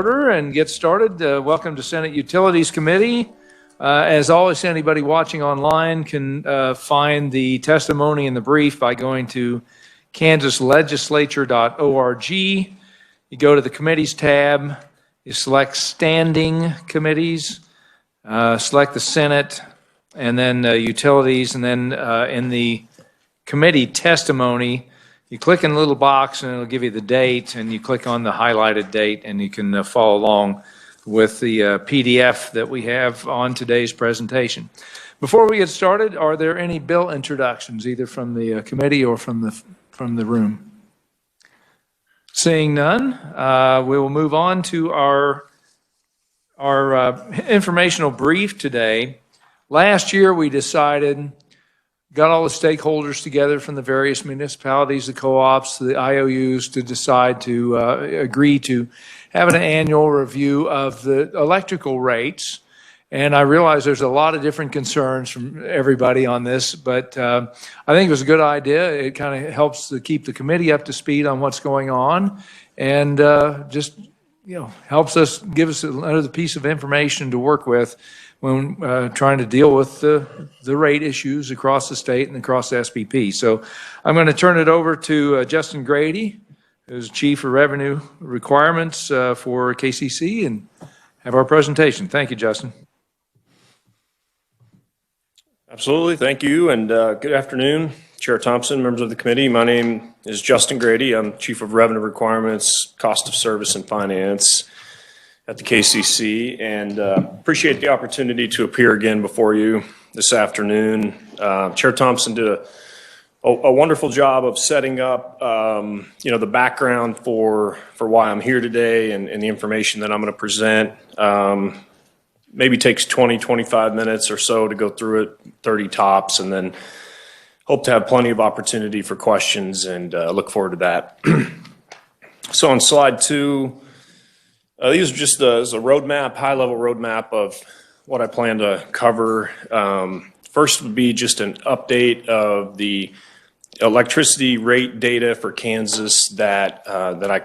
order and get started. Welcome to Senate Utilities Committee. As always, anybody watching online can find the testimony in the brief by going to kansaslegislature.org. You go to the committees tab, you select standing committees, select the Senate, and then utilities, and then in the committee testimony, you click in the little box and it'll give you the date, and you click on the highlighted date and you can follow along with the PDF that we have on today's presentation. Before we get started, are there any bill introductions, either from the committee or from the room? Seeing none, we will move on to our informational brief today. Last year we decided, got all the stakeholders together from the various municipalities, the co-ops, the IOUs, to decide to agree to have an annual review of the electrical rates. And I realize there's a lot of different concerns from everybody on this, but I think it was a good idea. It kind of helps to keep the committee up to speed on what's going on, and just helps us, give us another piece of information to work with when trying to deal with the rate issues across the state and across the SPP. So I'm going to turn it over to Justin Grady, who's Chief of Revenue Requirements for KCC, and have our presentation. Thank you, Justin. Absolutely, thank you, and good afternoon, Chair Thompson, members of the committee. My name is Justin Grady. I'm Chief of Revenue Requirements, Cost of Service, and Finance at the KCC, and appreciate the opportunity to appear again before you this afternoon. Chair Thompson did a wonderful job of setting up the background for why I'm here today and the information that I'm going to present. Maybe takes 20-25 minutes or so to go through it, 30 tops, and then hope to have plenty of opportunity for questions, and look forward to that. So on slide 2, these are just a roadmap, high-level roadmap of what I plan to cover. First would be just an update of the electricity rate data for Kansas that I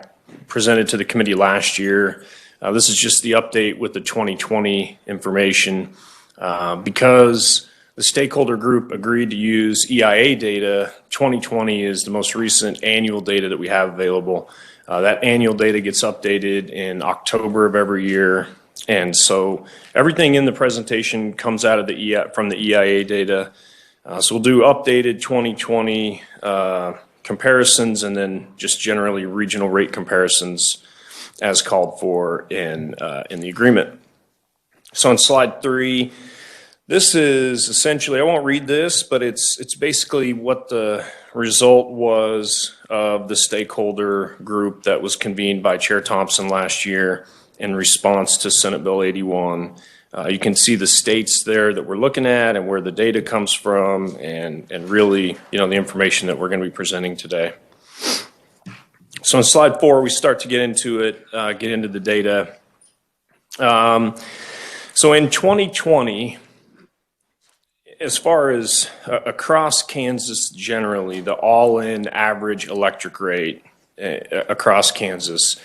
presented to the committee last year. This is just the update with the 2020 information. Because the stakeholder group agreed to use EIA data, 2020 is the most recent annual data that we have available. That annual data gets updated in October of every year, and so everything in the presentation comes out of from the EIA data. So we'll do updated 2020 comparisons, and then just generally regional rate comparisons as called for in the agreement. So on slide 3, this is essentially, I won't read this, but it's basically what the result was of the stakeholder group that was convened by Chair Thompson last year in response to Senate Bill 81. You can see the states there that we're looking at and where the data comes from, and really, the information that we're going to be presenting today. So on slide 4, we start to get into it, get into the data. So in 2020, as far as across Kansas generally, the all-in average electric rate across Kansas,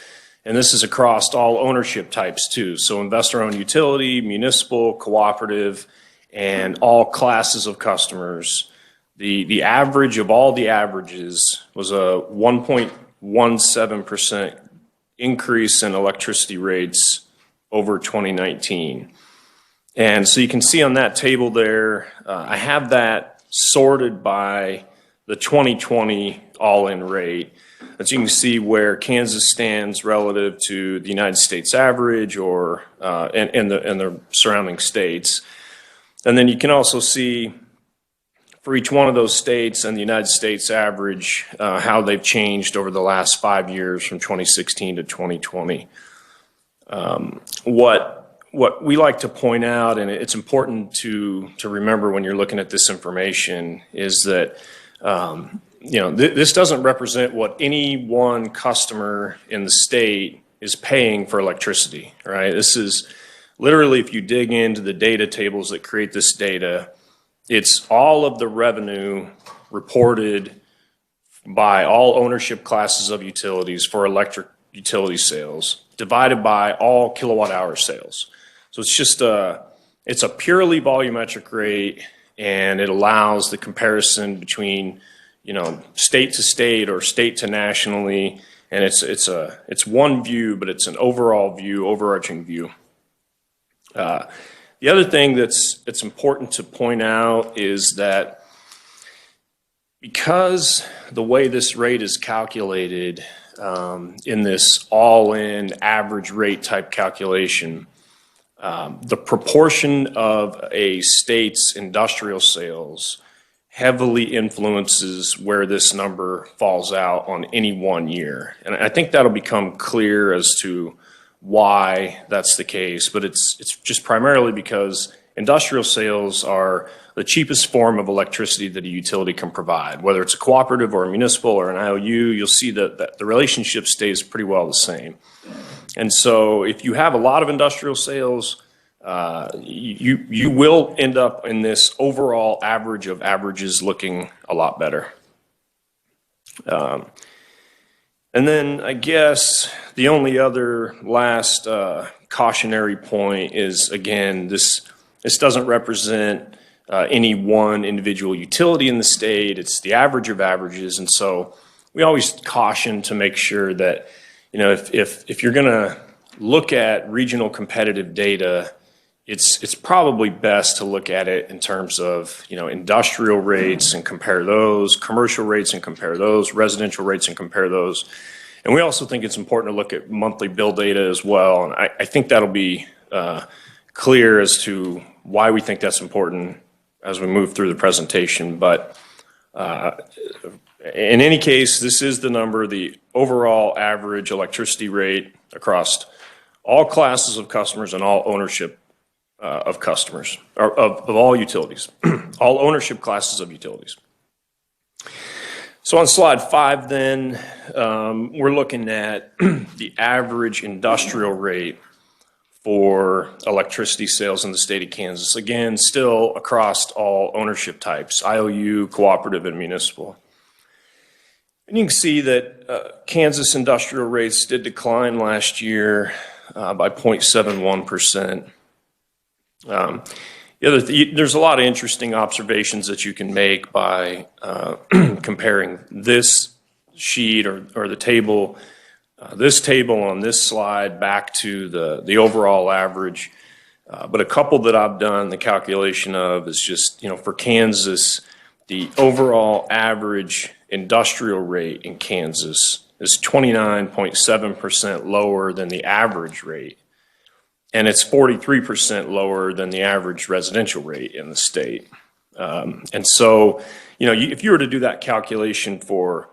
and this is across all ownership types too, so investor-owned utility, municipal, cooperative, and all classes of customers, the average of all the averages was a 1.17% increase in electricity rates over 2019. And so you can see on that table there, I have that sorted by the 2020 all-in rate. As you can see where Kansas stands relative to the United States average or and the surrounding states. And then you can also see for each one of those states and the United States average, how they've changed over the last 5 years from 2016 to 2020. What we like to point out, and it's important to remember when you're looking at this information, is that this doesn't represent what any one customer in the state is paying for electricity, right? This is literally, if you dig into the data tables that create this data, it's all of the revenue reported by all ownership classes of utilities for electric utility sales divided by all kilowatt hour sales. So it's just it's a purely volumetric rate, and it allows the comparison between, state to state or state to nationally. And it's one view, but it's an overall view, overarching view. The other thing that's important to point out is that because the way this rate is calculated in this all-in average rate type calculation, the proportion of a state's industrial sales heavily influences where this number falls out on any one year. And I think that'll become clear as to why that's the case, but it's just primarily because industrial sales are the cheapest form of electricity that a utility can provide. Whether it's a cooperative or a municipal or an IOU, you'll see that the relationship stays pretty well the same. And so if you have a lot of industrial sales, you will end up in this overall average of averages looking a lot better. And then I guess the only other last cautionary point is, again, this doesn't represent any one individual utility in the state. It's the average of averages. And so we always caution to make sure that, if you're going to look at regional competitive data, it's probably best to look at it in terms of, industrial rates and compare those, commercial rates and compare those, residential rates and compare those. And we also think it's important to look at monthly bill data as well. And I think that'll be clear as to why we think that's important as we move through the presentation. But in any case, this is the number, the overall average electricity rate across all classes of customers and all ownership of customers, or of all utilities, all ownership classes of utilities. So on slide 5 then, we're looking at the average industrial rate for electricity sales in the state of Kansas. Again, still across all ownership types, IOU, cooperative, and municipal. And you can see that Kansas industrial rates did decline last year by 0.71%. There's a lot of interesting observations that you can make by comparing this sheet or the table, this table on this slide back to the overall average. But a couple that I've done the calculation of is just, for Kansas, the overall average industrial rate in Kansas is 29.7% lower than the average rate. And it's 43% lower than the average residential rate in the state. And so, if you were to do that calculation for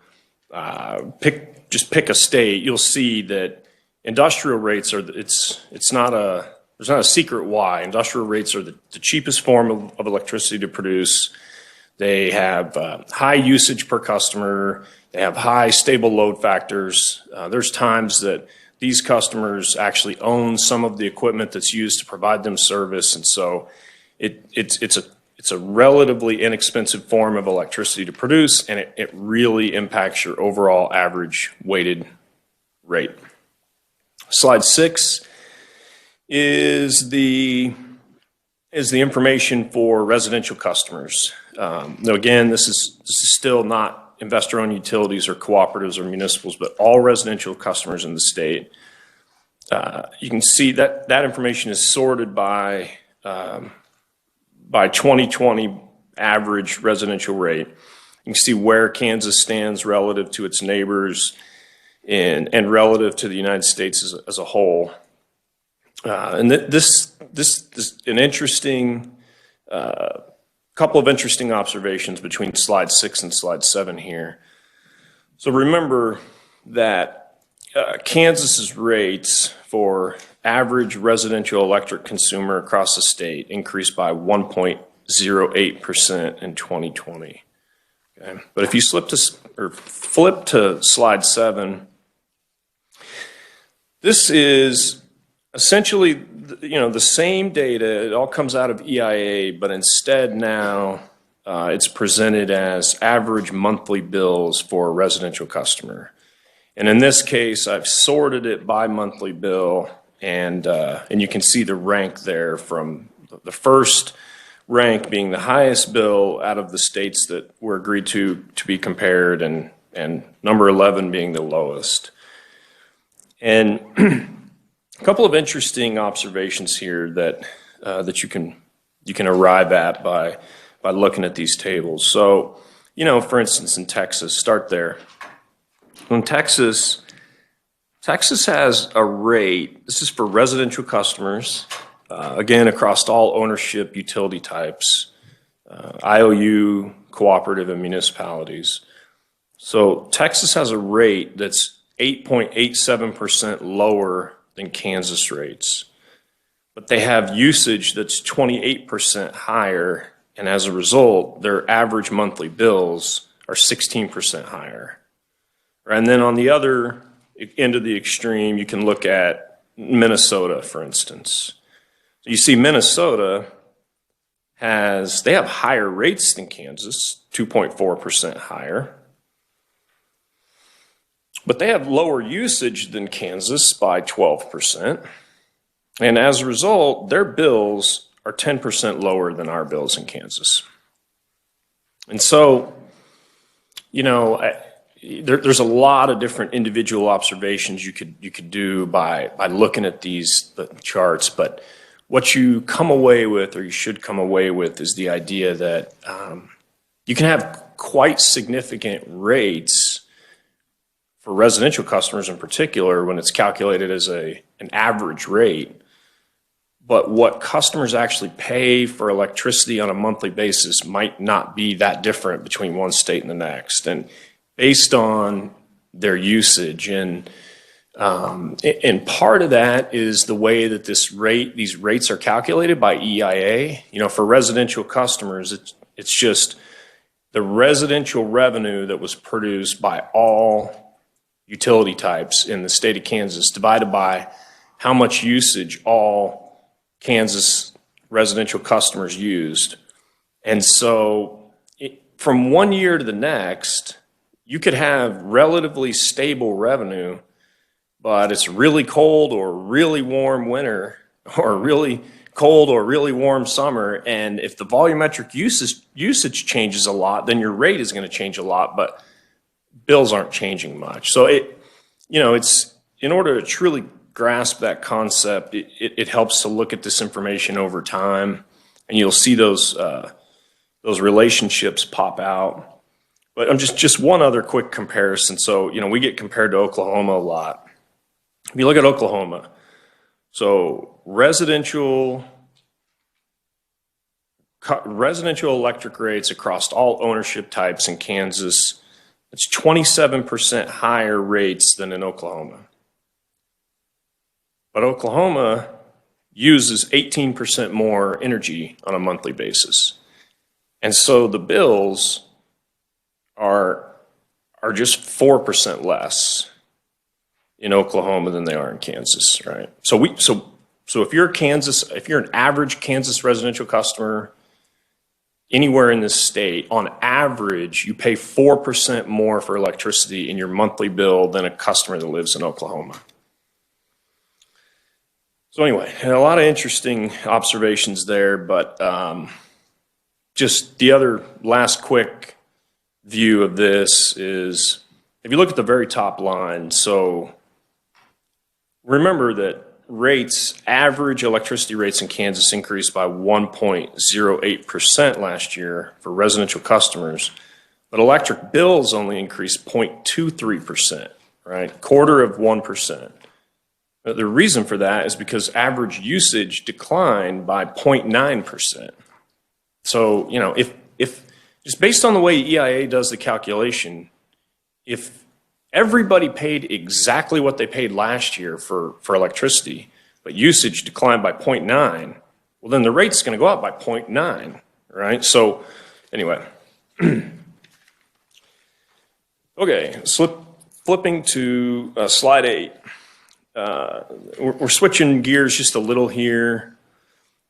pick a state, you'll see that industrial rates are, there's not a secret why. Industrial rates are the cheapest form of electricity to produce. They have high usage per customer. They have high stable load factors. There's times that these customers actually own some of the equipment that's used to provide them service, and so it's a relatively inexpensive form of electricity to produce, and it really impacts your overall average weighted rate. Slide 6 is the information for residential customers. Now again, this is still not investor-owned utilities or cooperatives or municipals, but all residential customers in the state. You can see that information is sorted by 2020 average residential rate. You can see where Kansas stands relative to its neighbors and relative to the United States as a whole. And this is an interesting couple of interesting observations between slide 6 and slide 7 here. So remember that Kansas's rates for average residential electric consumer across the state increased by 1.08% in 2020. Okay. But if you flip to slide 7, this is essentially the same data. It all comes out of EIA, but instead now it's presented as average monthly bills for a residential customer. And in this case, I've sorted it by monthly bill, and you can see the rank there, from the first rank being the highest bill out of the states that were agreed to be compared, and number 11 being the lowest. And a couple of interesting observations here that you can arrive at by looking at these tables. So, for instance, in Texas, start there. In Texas has a rate. This is for residential customers, again, across all ownership utility types, IOU, cooperative, and municipalities. So Texas has a rate that's 8.87% lower than Kansas rates, but they have usage that's 28% higher, and as a result, their average monthly bills are 16% higher. And then on the other end of the extreme, you can look at Minnesota, for instance. You see Minnesota they have higher rates than Kansas, 2.4% higher. But they have lower usage than Kansas by 12%. And as a result, their bills are 10% lower than our bills in Kansas. And so, there's a lot of different individual observations you could do by looking at the charts, but what you come away with, or you should come away with, is the idea that you can have quite significant rates for residential customers in particular when it's calculated as an average rate, but what customers actually pay for electricity on a monthly basis might not be that different between one state and the next, and based on their usage. And part of that is the way that these rates are calculated by EIA. For residential customers, it's just the residential revenue that was produced by all utility types in the state of Kansas divided by how much usage all Kansas residential customers used. And so from one year to the next, you could have relatively stable revenue, but it's really cold or really warm winter, or really cold or really warm summer. And if the volumetric usage changes a lot, then your rate is going to change a lot, but bills aren't changing much. So it's in order to truly grasp that concept, it helps to look at this information over time, and you'll see those relationships pop out. But just one other quick comparison. So, we get compared to Oklahoma a lot. If you look at Oklahoma, so residential electric rates across all ownership types in Kansas, it's 27% higher rates than in Oklahoma. But Oklahoma uses 18% more energy on a monthly basis. And so the bills are just 4% less in Oklahoma than they are in Kansas, right? So if you're an average Kansas residential customer anywhere in this state, on average, you pay 4% more for electricity in your monthly bill than a customer that lives in Oklahoma. So anyway, a lot of interesting observations there, but just the other last quick view of this is, if you look at the very top line, so remember that average electricity rates in Kansas increased by 1.08% last year for residential customers, but electric bills only increased 0.23%, right? Quarter of 1%. The reason for that is because average usage declined by 0.9%. So, if just based on the way EIA does the calculation, if everybody paid exactly what they paid last year for electricity, but usage declined by 0.9, well, then the rate's going to go up by 0.9, right? So anyway, okay, flipping to slide 8. We're switching gears just a little here.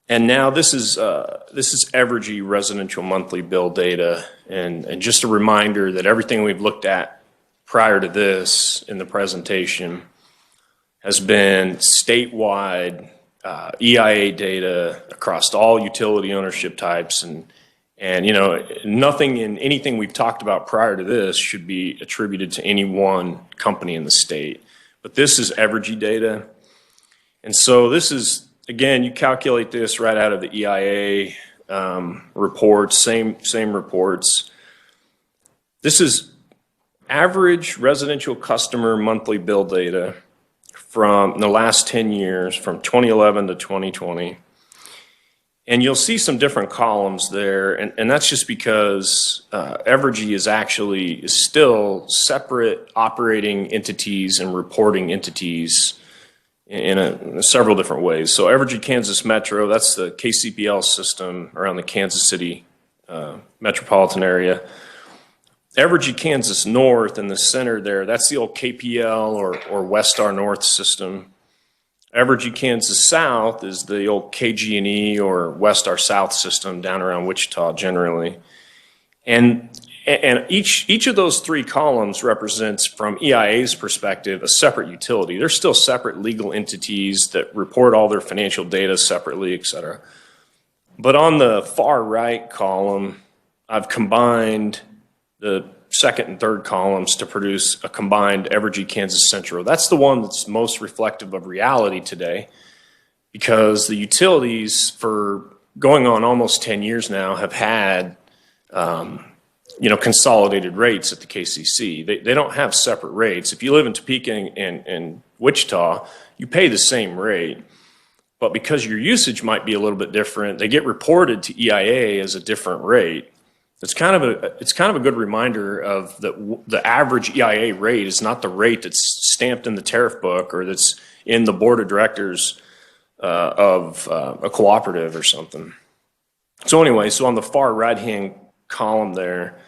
And now this is Evergy residential monthly bill data, and just a reminder that everything we've looked at prior to this in the presentation has been statewide EIA data across all utility ownership types, and you know, nothing in anything we've talked about prior to this should be attributed to any one company in the state. But this is Evergy data, and so this is, again, you calculate this right out of the EIA reports, same reports. This is average residential customer monthly bill data from the last 10 years, from 2011 to 2020. And you'll see some different columns there, and that's just because Evergy is still separate operating entities and reporting entities in several different ways. So Evergy Kansas Metro, that's the KCPL system around the Kansas City metropolitan area. Evergy Kansas North in the center there, that's the old KPL or Westar North system. Evergy Kansas South is the old KG&E or Westar South system down around Wichita generally. And each of those three columns represents, from EIA's perspective, a separate utility. They're still separate legal entities that report all their financial data separately, et cetera. But on the far right column, I've combined the second and third columns to produce a combined Evergy Kansas Central. That's the one that's most reflective of reality today, because the utilities, for going on almost 10 years now, have had consolidated rates at the KCC. They don't have separate rates. If you live in Topeka and Wichita, you pay the same rate, but because your usage might be a little bit different, they get reported to EIA as a different rate. It's kind of a good reminder of the average EIA rate is not the rate that's stamped in the tariff book or that's in the board of directors of a cooperative or something. So anyway, so on the far right-hand column there,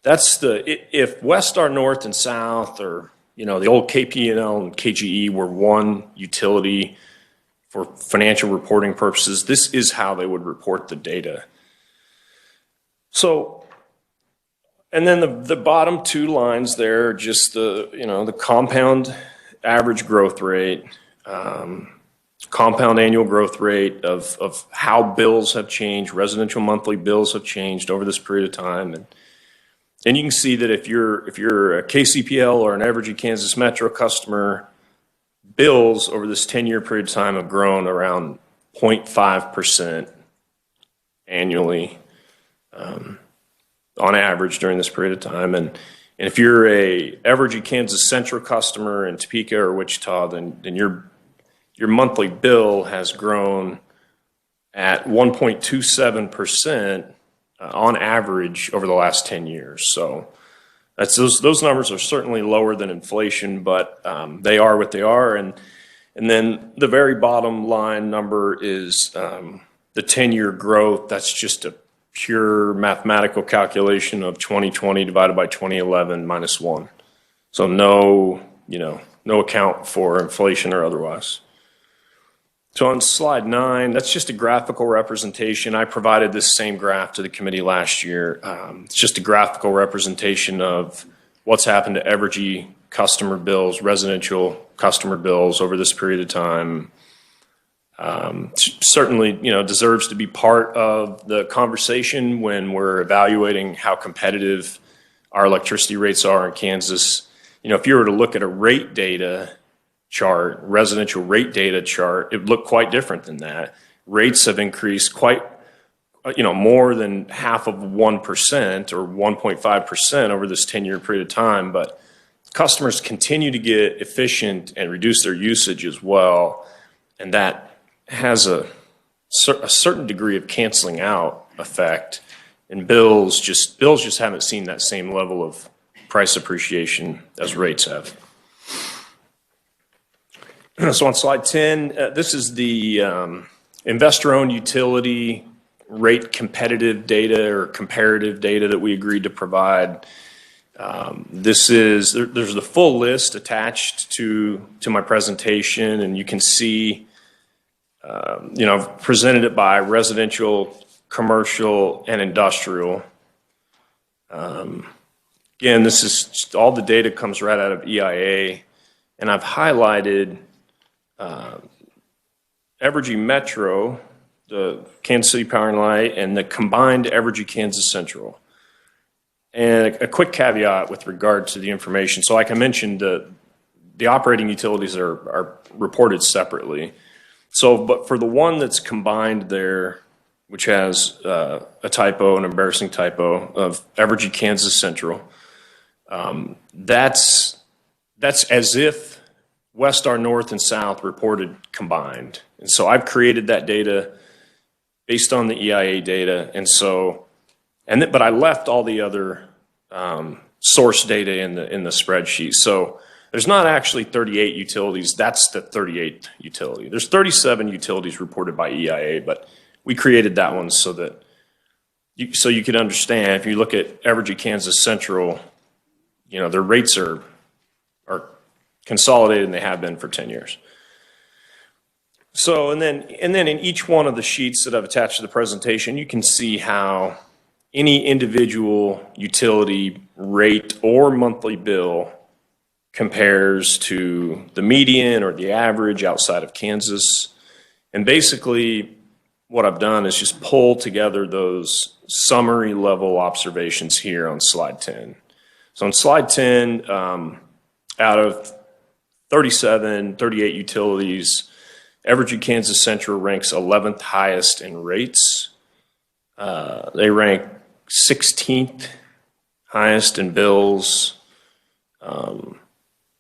that's if Westar North and South, or the old KP&L and KGE were one utility for financial reporting purposes, this is how they would report the data. So, and then the bottom two lines there are just the compound average growth rate, compound annual growth rate of how bills have changed, residential monthly bills have changed over this period of time. And you can see that if you're a KCPL or an Evergy Kansas Metro customer, bills over this 10-year period of time have grown around 0.5% annually. On average during this period of time. And if you're a Evergy Kansas Central customer in Topeka or Wichita, then your monthly bill has grown at 1.27% on average over the last 10 years. So those numbers are certainly lower than inflation, but they are what they are. And then the very bottom line number is the 10-year growth. That's just a pure mathematical calculation of 2020 divided by 2011 minus 1. So no account for inflation or otherwise. So on slide 9, that's just a graphical representation. I provided this same graph to the committee last year. It's just a graphical representation of what's happened to Evergy customer bills, residential customer bills over this period of time. Certainly, deserves to be part of the conversation when we're evaluating how competitive our electricity rates are in Kansas. If you were to look at a rate data chart, residential rate data chart, it would look quite different than that. Rates have increased quite, more than half of 1% or 1.5% over this 10-year period of time, but customers continue to get efficient and reduce their usage as well, and that has a certain degree of canceling out effect, and bills just haven't seen that same level of price appreciation as rates have. So on slide 10, this is the investor-owned utility rate competitive data or comparative data that we agreed to provide. There's the full list attached to my presentation, and you can see I've presented it by residential, commercial, and industrial. again, this is just, all the data comes right out of EIA, and I've highlighted Evergy Metro, the Kansas City Power and Light, and the combined Evergy Kansas Central. And a quick caveat with regard to the information. So like I mentioned, the operating utilities are reported separately. So, but for the one that's combined there, which has a typo, an embarrassing typo of Evergy Kansas Central, that's as if Westar North and South reported combined. And so I've created that data based on the EIA data. And so, but I left all the other source data in the spreadsheet. So there's not actually 38 utilities. That's the 38th utility. There's 37 utilities reported by EIA, but we created that one so that you could understand. If you look at Evergy Kansas Central, you know, their rates are consolidated, and they have been for 10 years. So, and then in each one of the sheets that I've attached to the presentation, you can see how any individual utility rate or monthly bill compares to the median or the average outside of Kansas. And basically what I've done is just pull together those summary level observations here on slide 10. So on slide 10, out of 38 utilities, Evergy Kansas Central ranks 11th highest in rates. They rank 16th highest in bills.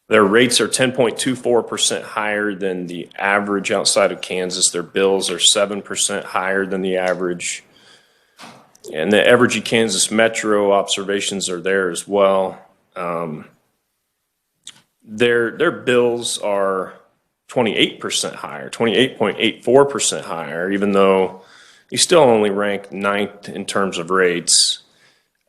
Their rates are 10.24% higher than the average outside of Kansas. Their bills are 7% higher than the average. And the Evergy Kansas Metro observations are there as well. Their bills are 28% higher, 28.84% higher, even though you still only rank 9th in terms of rates.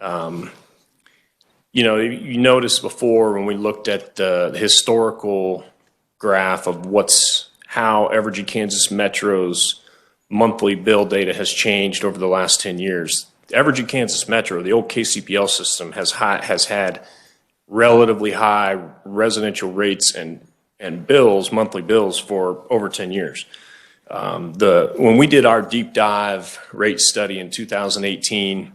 You know, you noticed before when we looked at the historical graph of how Evergy Kansas Metro's monthly bill data has changed over the last 10 years. Evergy Kansas Metro, the old KCPL system, has had relatively high residential rates and bills, monthly bills, for over 10 years. When we did our deep dive rate study in 2018,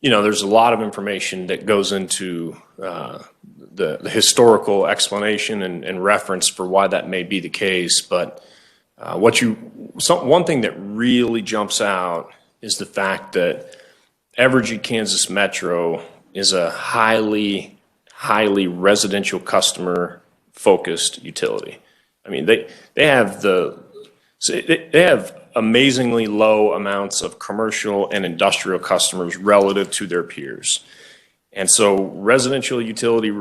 you know, there's a lot of information that goes into the historical explanation and reference for why that may be the case. But one thing that really jumps out is the fact that Evergy Kansas Metro is a highly residential customer focused utility. I mean, they have amazingly low amounts of commercial and industrial customers relative to their peers. And so residential utility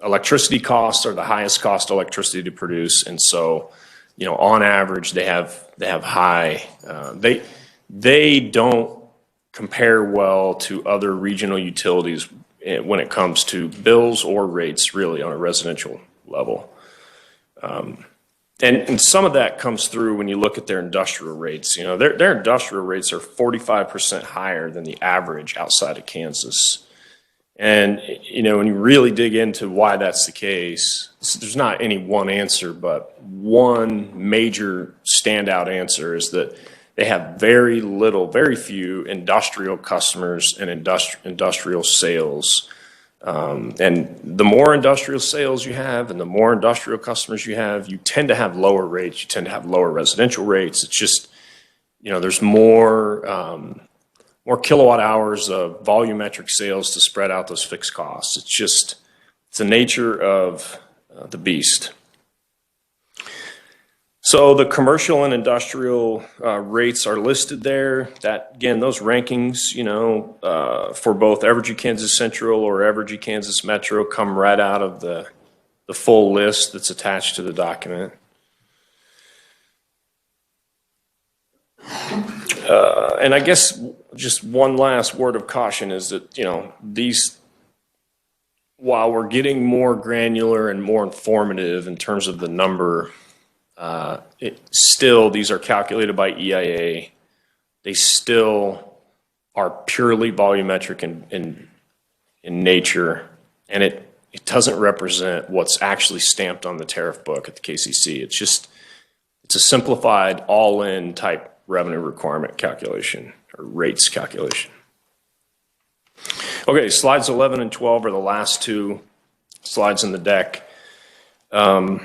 electricity costs are the highest cost electricity to produce. And so, you know, on average, they have high, they don't compare well to other regional utilities when it comes to bills or rates, really, on a residential level. And some of that comes through when you look at their industrial rates. You know, their industrial rates are 45% higher than the average outside of Kansas. And, you know, when you really dig into why that's the case, there's not any one answer, but one major standout answer is that they have very few industrial customers and industrial sales. And the more industrial sales you have and the more industrial customers you have, you tend to have lower rates. You tend to have lower residential rates. It's just, you know, there's more kilowatt hours of volumetric sales to spread out those fixed costs. It's the nature of the beast. So the commercial and industrial rates are listed there. That, again, those rankings, you know, for both Evergy Kansas Central or Evergy Kansas Metro come right out of the full list that's attached to the document. And I guess just one last word of caution is that, you know, while we're getting more granular and more informative in terms of the number, these are calculated by EIA. They still are purely volumetric and in nature, and it doesn't represent what's actually stamped on the tariff book at the KCC. It's a simplified all-in type revenue requirement calculation or rates calculation. Okay, slides 11 and 12 are the last two slides in the deck. On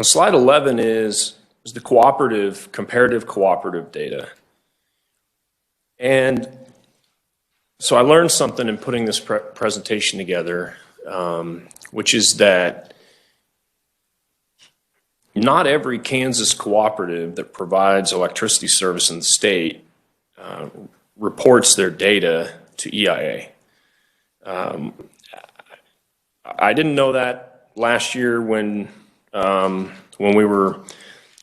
slide 11 is the comparative cooperative data. And so I learned something in putting this presentation together, which is that not every Kansas cooperative that provides electricity service in the state reports their data to EIA. I didn't know that last year when we were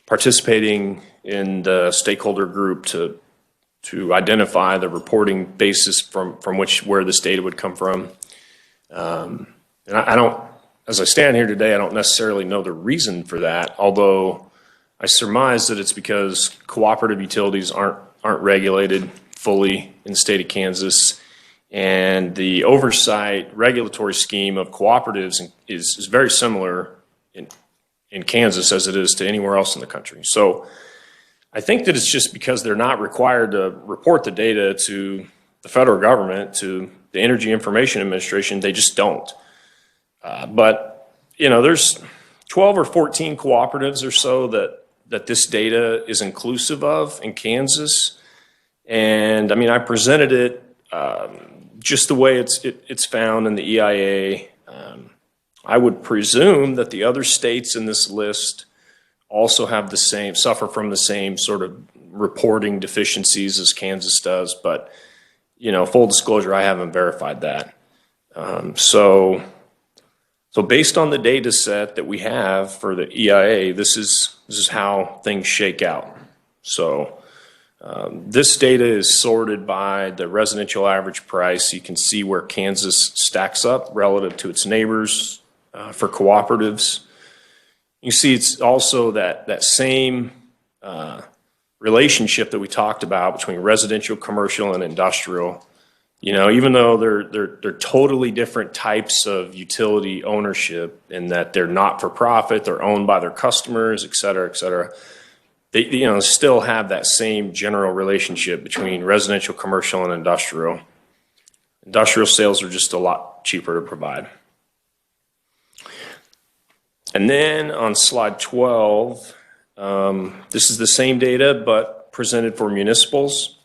participating in the stakeholder group to identify the reporting basis from where this data would come from. And I don't, as I stand here today, I don't necessarily know the reason for that, although I surmise that it's because cooperative utilities aren't regulated fully in the state of Kansas, and the oversight regulatory scheme of cooperatives is very similar in Kansas as it is to anywhere else in the country. So I think that it's just because they're not required to report the data to the federal government, to the Energy Information Administration, they just don't. But, you know, there's 12 or 14 cooperatives or so that this data is inclusive of in Kansas. And I mean, I presented it just the way it's found in the EIA. I would presume that the other states in this list also have suffer from the same sort of reporting deficiencies as Kansas does, but, you know, full disclosure, I haven't verified that. So based on the data set that we have for the EIA, this is how things shake out. So this data is sorted by the residential average price. You can see where Kansas stacks up relative to its neighbors for cooperatives. You see it's also that same relationship that we talked about between residential, commercial, and industrial. You know, even though they're totally different types of utility ownership in that they're not for profit, they're owned by their customers, et cetera, they, you know, still have that same general relationship between residential, commercial, and industrial. Industrial sales are just a lot cheaper to provide. And then on slide 12, this is the same data but presented for municipals.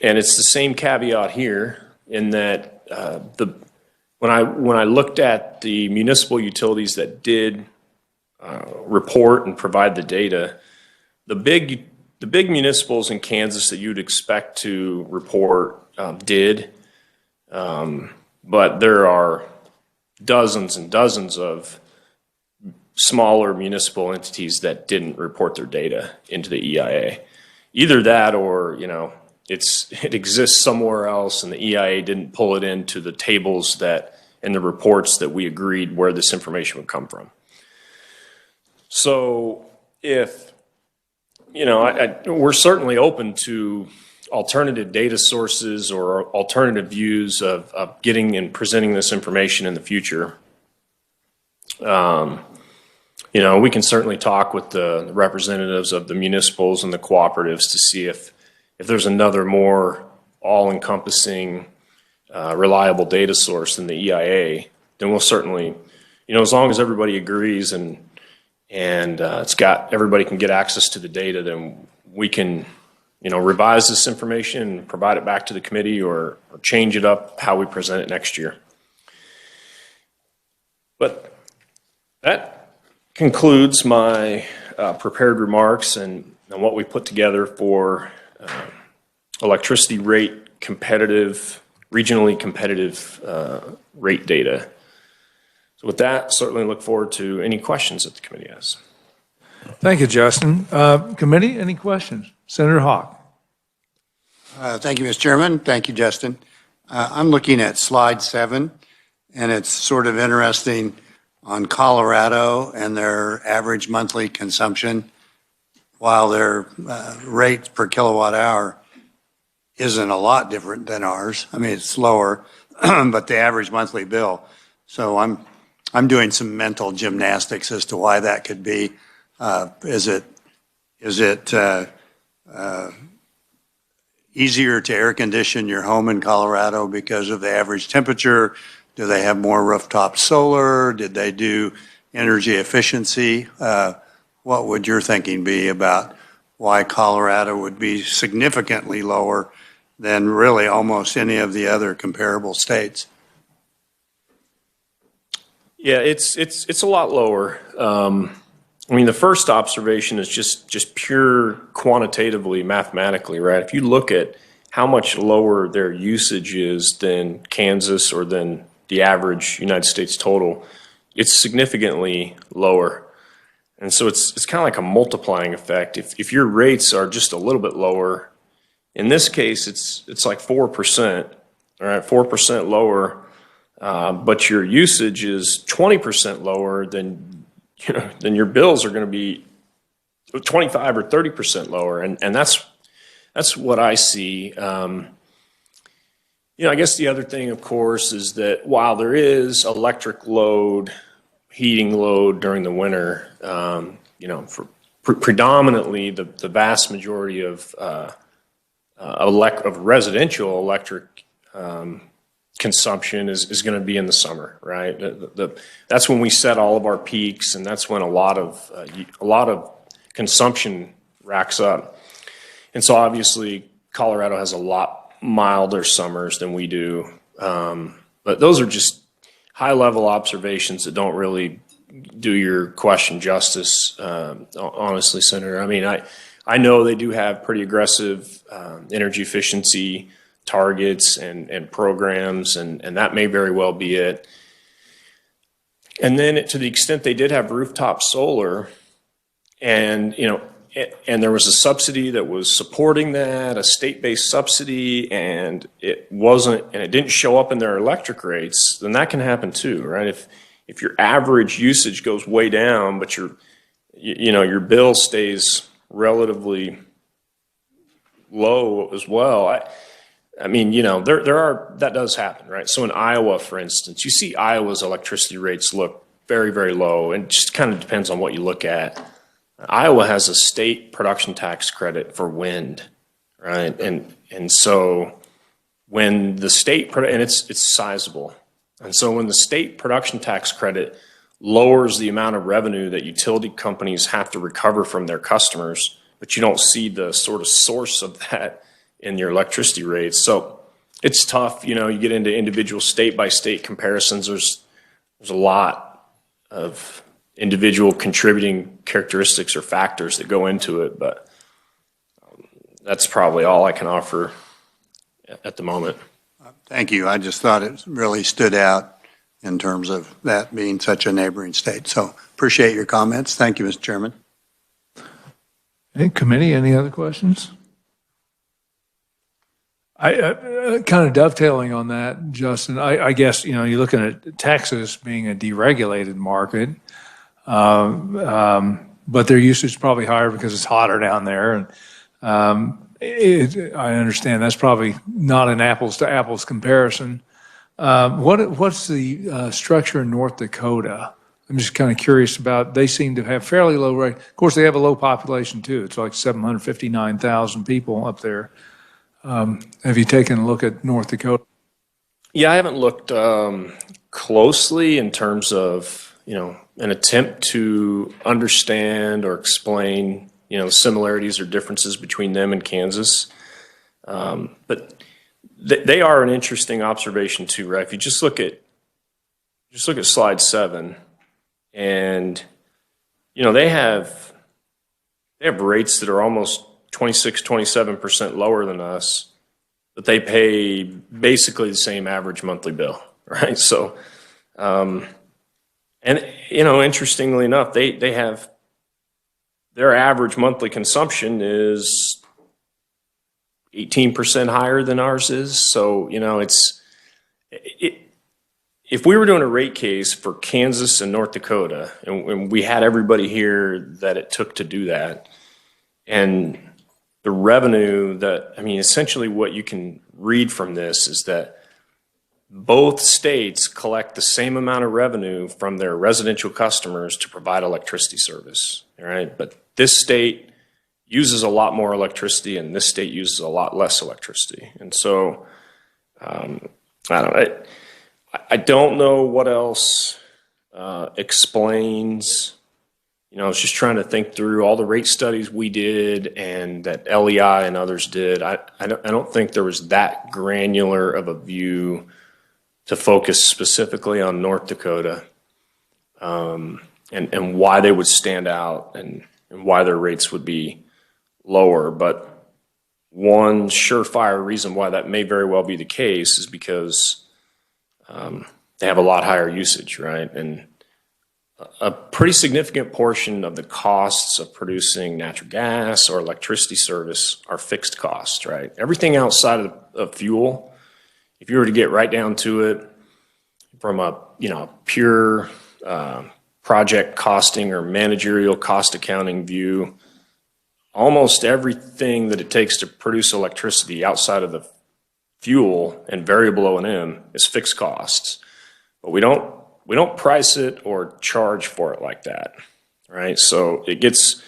And it's the same caveat here in that when I looked at the municipal utilities that did report and provide the data, the big municipals in Kansas that you'd expect to report did, but there are dozens and dozens of smaller municipal entities that didn't report their data into the EIA. Either that or, you know, it exists somewhere else and the EIA didn't pull it into the tables and the reports that we agreed where this information would come from. So if, you know, we're certainly open to alternative data sources or alternative views of getting and presenting this information in the future. You know, we can certainly talk with the representatives of the municipals and the cooperatives to see if there's another more all-encompassing, reliable data source than the EIA. Then we'll certainly, you know, as long as everybody agrees and everybody can get access to the data, then we can, you know, revise this information and provide it back to the committee or change it up how we present it next year. But that concludes my prepared remarks and what we put together for electricity rate competitive, regionally competitive rate data. So with that, certainly look forward to any questions that the committee has. Thank you, Justin. Committee, any questions? Senator Hawk. Thank you, Mr. Chairman. Thank you, Justin. I'm looking at slide 7, and it's sort of interesting on Colorado and their average monthly consumption, while their rate per kilowatt hour isn't a lot different than ours. I mean, it's lower. but the average monthly bill. So I'm doing some mental gymnastics as to why that could be. Is it easier to air condition your home in Colorado because of the average temperature? Do they have more rooftop solar? Did they do energy efficiency? What would your thinking be about why Colorado would be significantly lower than really almost any of the other comparable states? Yeah, it's a lot lower. I mean, the first observation is just pure quantitatively, mathematically, right? If you look at how much lower their usage is than Kansas or than the average United States total, it's significantly lower. And so it's kind of like a multiplying effect. If your rates are just a little bit lower, in this case, it's like 4%, all right, 4% lower, but your usage is 20% lower, then your bills are going to be 25 or 30% lower, and that's what I see. I guess the other thing, of course, is that while there is electric load, heating load during the winter, for predominantly the vast majority of residential electric consumption is going to be in the summer, right? That's when we set all of our peaks, and that's when a lot of consumption racks up. And so obviously Colorado has a lot milder summers than we do, but those are just high-level observations that don't really do your question justice, honestly, Senator. I mean, I know they do have pretty aggressive energy efficiency targets and programs, and that may very well be it. And then to the extent they did have rooftop solar, and there was a subsidy that was supporting that, a state-based subsidy, and it didn't show up in their electric rates, then that can happen too, right? If your average usage goes way down, but your bill stays relatively low as well, I mean, that does happen, right? So in Iowa, for instance, you see Iowa's electricity rates look very, very low, and it just kind of depends on what you look at. Iowa has a state production tax credit for wind, right? And so when the state, and it's sizable, and so when the state production tax credit lowers the amount of revenue that utility companies have to recover from their customers, but you don't see the sort of source of that in your electricity rates. So it's tough, you get into individual state by state comparisons. There's a lot of individual contributing characteristics or factors that go into it, but that's probably all I can offer at the moment. Thank you. I just thought it really stood out in terms of that being such a neighboring state. So appreciate your comments. Thank you, Mr. Chairman. Hey, committee, any other questions? I kind of dovetailing on that, Justin, I guess, you're looking at Texas being a deregulated market, but their usage is probably higher because it's hotter down there. And I understand that's probably not an apples to apples comparison. What's the structure in North Dakota? I'm just kind of curious about, they seem to have fairly low rate. Of course, they have a low population too. It's like 759,000 people up there. Have you taken a look at North Dakota? Yeah, I haven't looked closely in terms of, an attempt to understand or explain, similarities or differences between them and Kansas. But they are an interesting observation too, right? If you just look at slide 7, and they have rates that are almost 26-27% lower than us, but they pay basically the same average monthly bill, right? So, interestingly enough, they have their average monthly consumption is 18% higher than ours is. So, if we were doing a rate case for Kansas and North Dakota, and we had everybody here that it took to do that, and the revenue essentially what you can read from this is that both states collect the same amount of revenue from their residential customers to provide electricity service, all right? But this state uses a lot more electricity and this state uses a lot less electricity. And so, I don't know what else explains. I was just trying to think through all the rate studies we did and that LEI and others did. I don't think there was that granular of a view to focus specifically on North Dakota and why they would stand out and why their rates would be lower. But one surefire reason why that may very well be the case is because they have a lot higher usage, right? And a pretty significant portion of the costs of producing natural gas or electricity service are fixed costs, right? Everything outside of fuel, if you were to get right down to it from a pure project costing or managerial cost accounting view, almost everything that it takes to produce electricity outside of the fuel and variable O&M is fixed costs. But we don't price it or charge for it like that, right? So it gets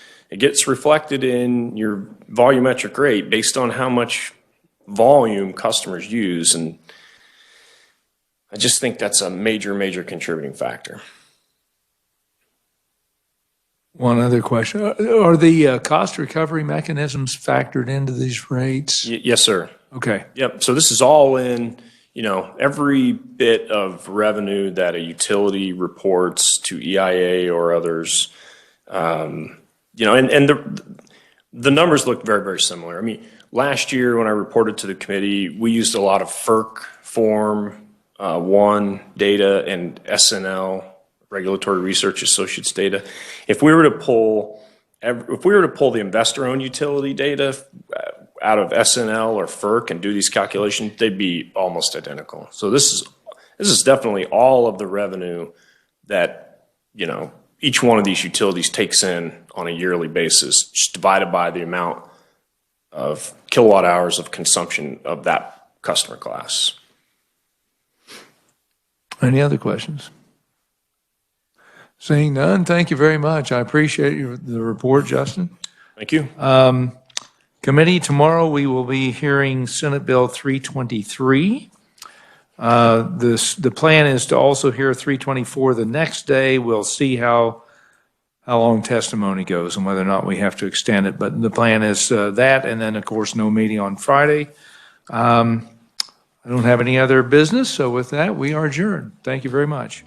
reflected in your volumetric rate based on how much volume customers use, and I just think that's a major contributing factor. One other question. Are the cost recovery mechanisms factored into these rates? Yes, sir. Okay. Yep. So this is all in, every bit of revenue that a utility reports to EIA or others, and the numbers look very similar. I mean, last year when I reported to the committee, we used a lot of FERC Form 1 data and SNL, Regulatory Research Associates data. If we were to pull the investor-owned utility data out of SNL or FERC and do these calculations, they'd be almost identical. So this is definitely all of the revenue that each one of these utilities takes in on a yearly basis, just divided by the amount of kilowatt hours of consumption of that customer class. Any other questions? Seeing none, thank you very much. I appreciate the report, Justin. Thank you. Committee, tomorrow we will be hearing Senate Bill 323. The plan is to also hear 324 the next day. We'll see how long testimony goes and whether or not we have to extend it. But the plan is that, and then, of course, no meeting on Friday. I don't have any other business, so with that, we are adjourned. Thank you very much.